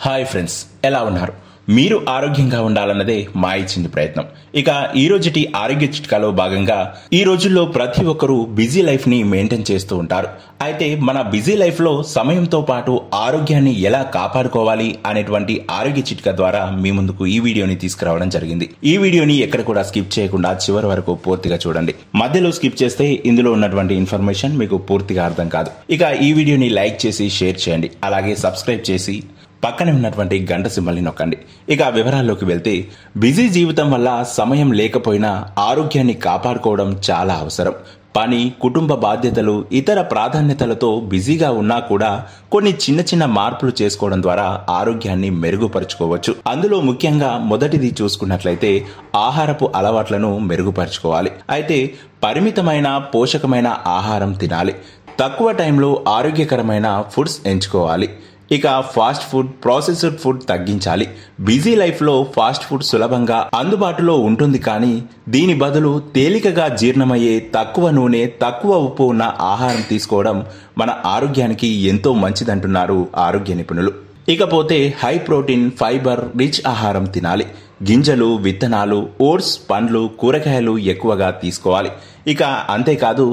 Hi friends, ఎలా ఉన్నారు? మీరు ఆరోగ్యంగా ఉండాలన్నదే మా ఇచ్చింది ప్రయత్నం. ఇక ఈ రోజుటి ఆరోగ్య చిట్కాలో భాగంగా ఈ రోజుల్లో ప్రతి ఒక్కరూ బిజీ లైఫ్ ని మెయింటైన్ చేస్తూ ఉంటారు. అయితే మన బిజీ లైఫ్ లో సమయంతో పాటు ఆరోగ్యాన్ని ఎలా కాపాడుకోవాలి అనేటువంటి ఆరోగ్య చిట్కా ద్వారా మీ ముందుకు ఈ వీడియోని తీసుకురావడం జరిగింది. ఈ వీడియోని ఎక్కడ కూడా స్కిప్ చేయకుండా చివరి వరకు పూర్తిగా చూడండి. మధ్యలో స్కిప్ చేస్తే ఇందులో ఉన్నటువంటి ఇన్ఫర్మేషన్ మీకు పూర్తిగా అర్థం కాదు. ఇక ఈ వీడియోని లైక్ చేసి షేర్ చేయండి. అలాగే సబ్స్క్రైబ్ చేసి పక్కనే ఉన్నటువంటి గంట సింబల్ని నొక్కండి. ఇక వివరాల్లోకి వెళ్తే, బిజీ జీవితం వల్ల సమయం లేకపోయినా ఆరోగ్యాన్ని కాపాడుకోవడం చాలా అవసరం. పని, కుటుంబ బాధ్యతలు, ఇతర ప్రాధాన్యతలతో బిజీగా ఉన్నా కూడా కొన్ని చిన్న చిన్న మార్పులు చేసుకోవడం ద్వారా ఆరోగ్యాన్ని మెరుగుపరుచుకోవచ్చు. అందులో ముఖ్యంగా మొదటిది చూసుకున్నట్లయితే ఆహారపు అలవాట్లను మెరుగుపరుచుకోవాలి. అయితే పరిమితమైన పోషకమైన ఆహారం తినాలి. తక్కువ టైంలో ఆరోగ్యకరమైన ఫుడ్స్ ఎంచుకోవాలి. ఇక ఫాస్ట్ ఫుడ్, ప్రాసెస్డ్ ఫుడ్ తగ్గించాలి. బిజీ లైఫ్ లో ఫాస్ట్ ఫుడ్ సులభంగా అందుబాటులో ఉంటుంది, కానీ దీని బదులు తేలికగా జీర్ణమయ్యే, తక్కువ నూనె, తక్కువ ఉప్పు ఉన్న ఆహారం తీసుకోవడం మన ఆరోగ్యానికి ఎంతో మంచిదంటున్నారు ఆరోగ్య నిపుణులు. ఇకపోతే హై ప్రోటీన్, ఫైబర్ రిచ్ ఆహారం తినాలి. గింజలు, విత్తనాలు, ఓట్స్, పండ్లు, కూరగాయలు ఎక్కువగా తీసుకోవాలి. ఇక అంతేకాదు,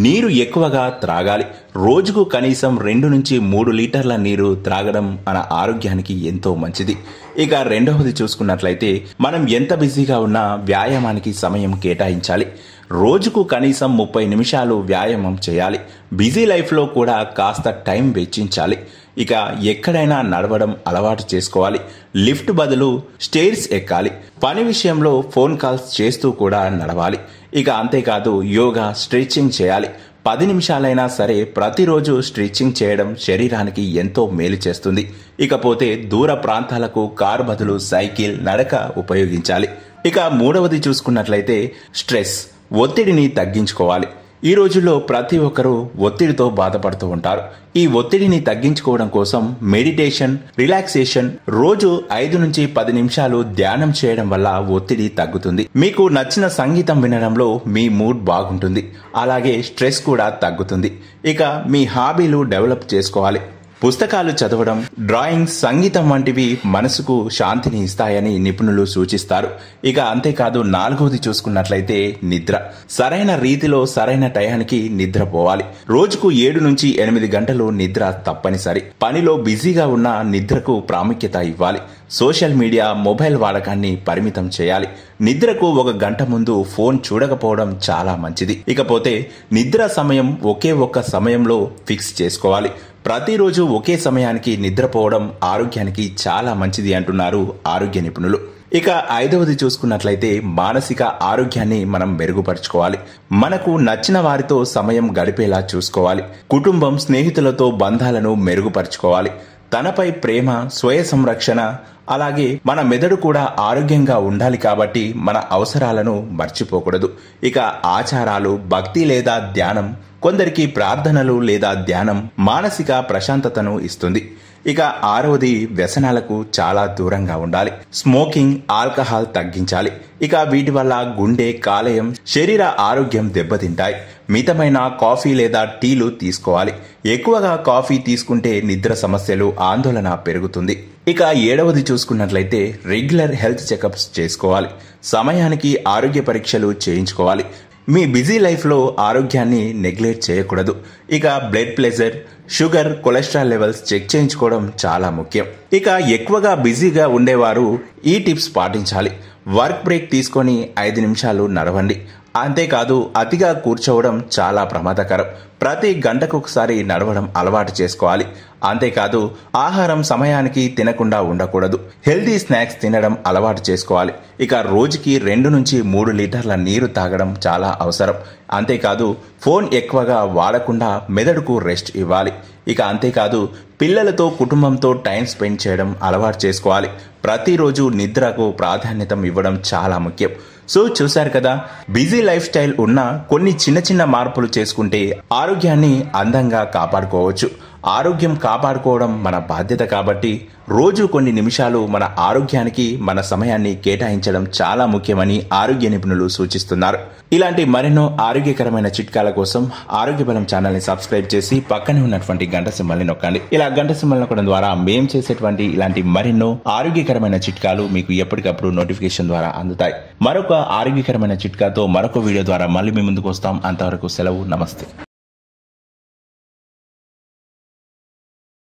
నీరు ఎక్కువగా త్రాగాలి. రోజుకు కనీసం 2 నుంచి 3 లీటర్ల నీరు త్రాగడం మన ఆరోగ్యానికి ఎంతో మంచిది. ఇక రెండవది చూసుకున్నట్లయితే, మనం ఎంత బిజీగా ఉన్నా వ్యాయామానికి సమయం కేటాయించాలి. రోజుకు కనీసం 30 నిమిషాలు వ్యాయామం చేయాలి. బిజీ లైఫ్లో కూడా కాస్త టైం వెచ్చించాలి. ఇక ఎక్కడైనా నడవడం అలవాటు చేసుకోవాలి. లిఫ్ట్ బదులు స్టేర్స్ ఎక్కాలి. పని విషయంలో ఫోన్ కాల్స్ చేస్తూ కూడా నడవాలి. ఇక అంతేకాదు, యోగా, స్ట్రెచ్చింగ్ చేయాలి. 10 నిమిషాలైనా సరే ప్రతిరోజు స్ట్రెచ్చింగ్ చేయడం శరీరానికి ఎంతో మేలు చేస్తుంది. ఇకపోతే దూర ప్రాంతాలకు కారు బదులు సైకిల్, నడక ఉపయోగించాలి. ఇక మూడవది చూసుకున్నట్లయితే స్ట్రెస్, ఒత్తిడిని తగ్గించుకోవాలి. ఈ రోజుల్లో ప్రతి ఒక్కరూ ఒత్తిడితో బాధపడుతూ ఉంటారు. ఈ ఒత్తిడిని తగ్గించుకోవడం కోసం మెడిటేషన్, రిలాక్సేషన్, రోజు 5 నుంచి 10 నిమిషాలు ధ్యానం చేయడం వల్ల ఒత్తిడి తగ్గుతుంది. మీకు నచ్చిన సంగీతం వినడంలో మీ మూడ్ బాగుంటుంది. అలాగే స్ట్రెస్ కూడా తగ్గుతుంది. ఇక మీ హాబీలు డెవలప్ చేసుకోవాలి. పుస్తకాలు చదవడం, డ్రాయింగ్, సంగీతం వంటివి మనసుకు శాంతిని ఇస్తాయని నిపుణులు సూచిస్తారు. ఇక అంతేకాదు, నాలుగవది చూసుకున్నట్లయితే నిద్ర. సరైన రీతిలో సరైన టయానికి నిద్రపోవాలి. రోజుకు 7 నుంచి 8 గంటలు నిద్ర తప్పనిసరి. పనిలో బిజీగా ఉన్న నిద్రకు ప్రాముఖ్యత ఇవ్వాలి. సోషల్ మీడియా, మొబైల్ వాడకాన్ని పరిమితం చేయాలి. నిద్రకు 1 గంట ముందు ఫోన్ చూడకపోవడం చాలా మంచిది. ఇకపోతే నిద్ర సమయం ఒకే ఒక్క సమయంలో ఫిక్స్ చేసుకోవాలి. ప్రతిరోజు ఒకే సమయానికి నిద్రపోవడం ఆరోగ్యానికి చాలా మంచిది అంటున్నారు ఆరోగ్య నిపుణులు. ఇక ఐదవది చూసుకున్నట్లయితే మానసిక ఆరోగ్యాన్ని మనం మెరుగుపరుచుకోవాలి. మనకు నచ్చిన వారితో సమయం గడిపేలా చూసుకోవాలి. కుటుంబం, స్నేహితులతో బంధాలను మెరుగుపరుచుకోవాలి. తనపై ప్రేమ, స్వయ సంరక్షణ, అలాగే మన మెదడు కూడా ఆరోగ్యంగా ఉండాలి. కాబట్టి మన అవసరాలను మర్చిపోకూడదు. ఇక ఆచారాలు, భక్తి లేదా ధ్యానం, కొందరికి ప్రార్థనలు లేదా ధ్యానం మానసిక ప్రశాంతతను ఇస్తుంది. ఇక ఆరవది వ్యసనాలకు చాలా దూరంగా ఉండాలి. స్మోకింగ్, ఆల్కహాల్ తగ్గించాలి. ఇక వీటి వల్ల గుండె, కాలేయం, శరీర ఆరోగ్యం దెబ్బతింటాయి. మితమైన కాఫీ లేదా టీలు తీసుకోవాలి. ఎక్కువగా కాఫీ తీసుకుంటే నిద్ర సమస్యలు, ఆందోళన పెరుగుతుంది. ఇక ఏడవది చూసుకున్నట్లయితే రెగ్యులర్ హెల్త్ చెకప్స్ చేసుకోవాలి. సమయానికి ఆరోగ్య పరీక్షలు చేయించుకోవాలి. మీ బిజీ లైఫ్లో ఆరోగ్యాన్ని నెగ్లెక్ట్ చేయకూడదు. ఇక blood pressure, sugar, cholesterol levels check చేయించుకోవడం చాలా ముఖ్యం. ఇక ఎక్కువగా బిజీగా ఉండేవారు ఈ టిప్స్ పాటించాలి. వర్క్ బ్రేక్ తీసుకొని 5 నిమిషాలు నడవండి. అంతేకాదు, అతిగా కూర్చోవడం చాలా ప్రమాదకరం. ప్రతి గంటకు ఒకసారి నడవడం అలవాటు చేసుకోవాలి. అంతేకాదు, ఆహారం సమయానికి తినకుండా ఉండకూడదు. హెల్తీ స్నాక్స్ తినడం అలవాటు చేసుకోవాలి. ఇక రోజుకి 2 నుంచి 3 లీటర్ల నీరు తాగడం చాలా అవసరం. అంతేకాదు, ఫోన్ ఎక్కువగా వాడకుండా మెదడుకు రెస్ట్ ఇవ్వాలి. ఇక అంతేకాదు, పిల్లలతో, కుటుంబంతో టైం స్పెండ్ చేయడం అలవాటు చేసుకోవాలి. ప్రతిరోజు నిద్రకు ప్రాధాన్యత ఇవ్వడం చాలా ముఖ్యం. సో చూశారు కదా, బిజీ లైఫ్ స్టైల్ ఉన్న కొన్ని చిన్న చిన్న మార్పులు చేసుకుంటే ఆరోగ్యాన్ని అందంగా కాపాడుకోవచ్చు. ఆరోగ్యం కాపాడుకోవడం మన బాధ్యత కాబట్టి రోజు కొన్ని నిమిషాలు మన ఆరోగ్యానికి మన సమయాన్ని కేటాయించడం చాలా ముఖ్యమని ఆరోగ్య నిపుణులు సూచిస్తున్నారు. ఇలాంటి మరెన్నో ఆరోగ్యకరమైన చిట్కాల కోసం ఆరోగ్య బలం ఛానల్ ని సబ్స్క్రైబ్ చేసి పక్కనే ఉన్నటువంటి గంట సింబల్ ని నొక్కండి. ఇలా గంట సింబల్ నొక్కడం ద్వారా మేము చేసేటువంటి ఇలాంటి మరెన్నో ఆరోగ్యకరమైన చిట్కాలు మీకు ఎప్పటికప్పుడు నోటిఫికేషన్ ద్వారా అందుతాయి. మరొక ఆరోగ్యకరమైన చిట్కాతో మరొక వీడియో ద్వారా మళ్ళీ మీ ముందుకు వస్తాం. అంతవరకు సెలవు. నమస్తే.